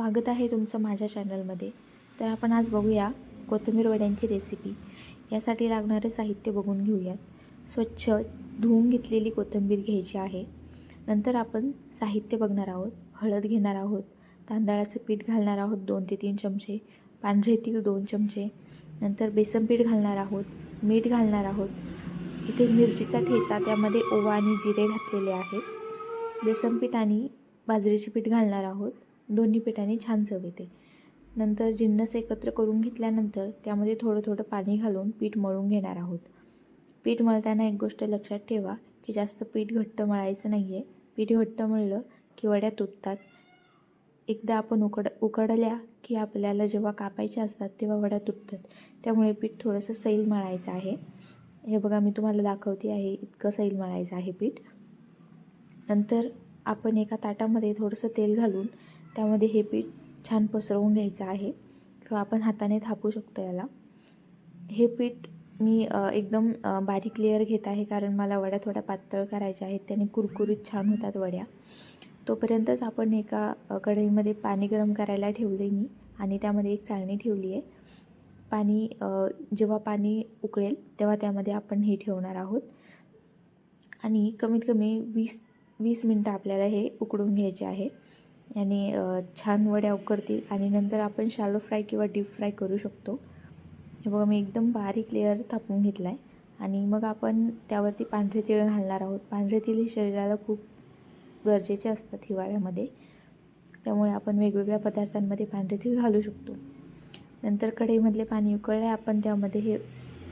स्वागत आहे तुमचं माझ्या चॅनलमध्ये। तर आपण आज बघूया कोथिंबीर वड्यांची रेसिपी। यासाठी लागणारे साहित्य बघून घेऊयात। स्वच्छ धुवून घेतलेली कोथिंबीर घ्यायची आहे। नंतर आपण साहित्य बघणार आहोत। हळद घेणार आहोत, तांदळाचे पीठ घालणार आहोत 2 ते 3 चमचे, पांढरे तीळ 2 चमचे, नंतर बेसन पीठ घालणार आहोत, मीठ घालणार आहोत। इथे मिरचीचा ठेचा, त्यामध्ये ओवा आणि जिरे घातलेले आहेत। बेसन पीठ आणि बाजरीचे पीठ घालणार आहोत। दोन्ही पिठाने छान चव येते। नंतर जिन्नस एकत्र करून घेतल्यानंतर त्यामध्ये थोडं थोडं पाणी घालून पीठ मळून घेणार आहोत। पीठ मळताना एक गोष्ट लक्षात ठेवा की जास्त पीठ घट्ट मळायचं नाही आहे। पीठ घट्ट मळलं की वड्या तुटतात। एकदा आपण उकडल्या की आपल्याला जेव्हा कापायच्या असतात तेव्हा वड्या तुटतात। त्यामुळे पीठ थोडंसं सैल मळायचं आहे। हे बघा, मी तुम्हाला दाखवते आहे, इतकं सैल मळायचं आहे पीठ। नंतर आपण एका ताटामध्ये थोडंसं तेल घालून त्यामध्ये हे पीठ छान पसरवून घ्यायचं आहे, किंवा आपण हाताने थापू शकतो याला। हे पीठ मी एकदम बारीक लेयर घेत आहे, कारण मला वड्या थोड्या पातळ करायच्या आहेत, त्याने कुरकुरीत छान होतात वड्या। तोपर्यंतच आपण एका कढईमध्ये पाणी गरम करायला ठेवले मी, आणि त्यामध्ये एक चाळणी ठेवली आहे। जेव्हा पाणी उकळेल तेव्हा त्यामध्ये आपण हे ठेवणार आहोत, आणि कमीत कमी 20 मिनटं आपल्याला हे उकडून घ्यायचे आहे। याने छान वड्या उकडतील, आणि नंतर आपण शॅलो फ्राय किंवा डीप फ्राय करू शकतो। हे बघा, मी एकदम बारीक लेयर थापून घेतला आहे, आणि मग आपण त्यावरती पांढरे तीळ घालणार आहोत। पांढरे तीळ हे शरीराला खूप गरजेचे असतात हिवाळ्यामध्ये, त्यामुळे आपण वेगवेगळ्या पदार्थांमध्ये पांढरे तीळ घालू शकतो। नंतर कढईमधले पाणी उकळले, आपण त्यामध्ये हे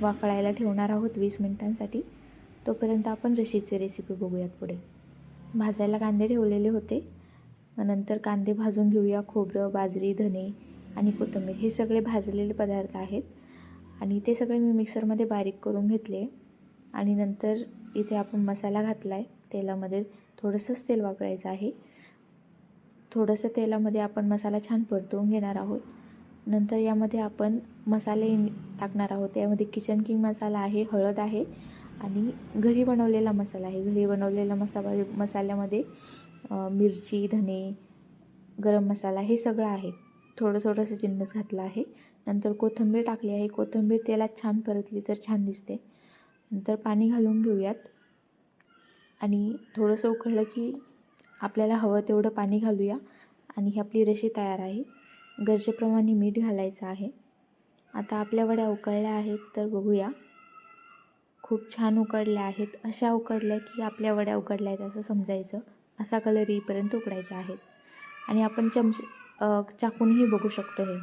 वाफळायला ठेवणार आहोत 20 मिनिटांसाठी। तोपर्यंत आपण रशीची रेसिपी बघूयात पुढे। भाजायला कांदे ठेवलेले होते। नंतर कांदे भाजून घेऊया। खोबरं, बाजरी, धने आणि कोथिंबीर हे सगळे भाजलेले पदार्थ आहेत, आणि ते सगळे मी मिक्सरमध्ये बारीक करून घेतले। आणि नंतर इथे आपण मसाला घातला आहे। तेलामध्ये थोडंसंच तेल वापरायचं आहे। थोडंसं तेलामध्ये आपण मसाला छान परतवून घेणार आहोत। नंतर यामध्ये आपण मसाले टाकणार आहोत। यामध्ये किचन किंग मसाला आहे, हळद आहे, आणि घरी बनवलेला मसाला आहे। घरी बनवलेला मसाल्यामध्ये मिरची, धने, गरम मसाला हे सगळं आहे। थोडंसं जिन्नस घातला आहे। नंतर कोथिंबीर टाकली आहे। कोथिंबीर तेलात छान परतली तर छान दिसते। नंतर पाणी घालून घेऊयात, आणि थोडंसं उकळलं की आपल्याला हवं तेवढं पाणी घालूया, आणि ही आपली रशी तयार आहे। गरजेप्रमाणे मीठ घालायचं आहे। आता आपल्या वड्या उकळल्या आहेत, तर बघूया। खूप छान उकडल्या आहेत। अशा उकडल्या की आपल्या वड्या उकडल्या आहेत असं समजायचं। असा कलर येईपर्यंत उकडायच्या आहेत, आणि आपण चाकूनही बघू शकतो हे।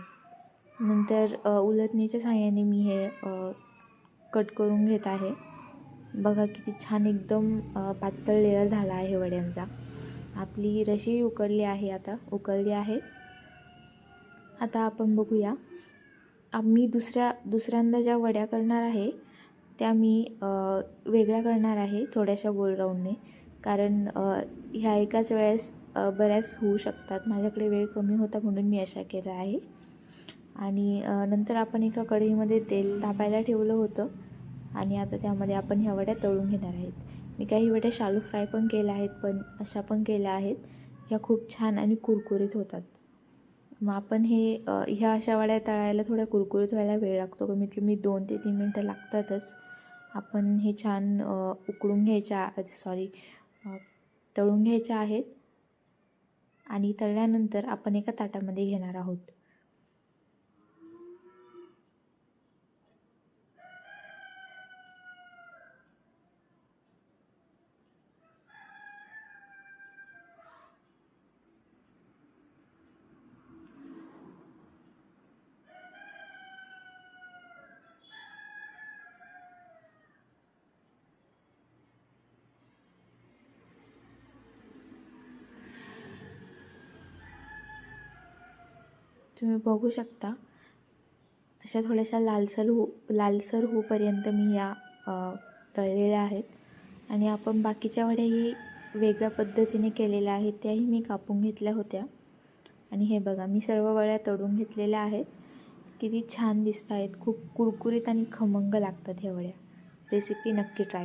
नंतर उलटणीच्या साहाय्याने मी हे कट करून घेत आहे। बघा किती छान एकदम पातळ लेयर झाला आहे वड्यांचा। आपली रशी उकळली आहे। आता आपण बघूया। मी दुसऱ्यांदा ज्या वड्या करणार आहे त्या मी वेगळ्या करणार आहे, थोड्याशा गोल राऊंडने, कारण ह्या एकाच वेळेस बऱ्याच होऊ शकतात। माझ्याकडे वेळ कमी होता म्हणून मी अशा केल्या आहे। आणि नंतर आपण एका कढईमध्ये तेल तापायला ठेवलं होतं, आणि आता त्यामध्ये आपण ह्या वड्या तळून घेणार आहेत। मी काही वड्या शॅलो फ्राय पण केल्या आहेत, पण अशा पण केल्या आहेत। ह्या खूप छान आणि कुरकुरीत होतात। मग आपण ह्या अशा वड्या तळायला थोड्या कुरकुरीत व्हायला वेळ लागतो, कमीत कमी 2 ते 3 मिनटं लागतातच। आपण हे छान तळून घ्यायच्या आहेत, आणि तळल्यानंतर आपण एका ताटामध्ये घेणार आहोत। तुम्ही बघू शकता, अशा थोड्याशा लालसर होईपर्यंत मी या तळलेल्या आहेत। आणि आपण बाकीच्या वड्याही वेगळ्या पद्धतीने केलेल्या आहेत, त्याही मी कापून घेतल्या होत्या। आणि हे बघा, मी सर्व वड्या तळून घेतलेल्या आहेत। किती छान दिसत आहेत। खूप कुरकुरीत आणि खमंग लागतात ह्या वड्या। रेसिपी नक्की ट्राय करा।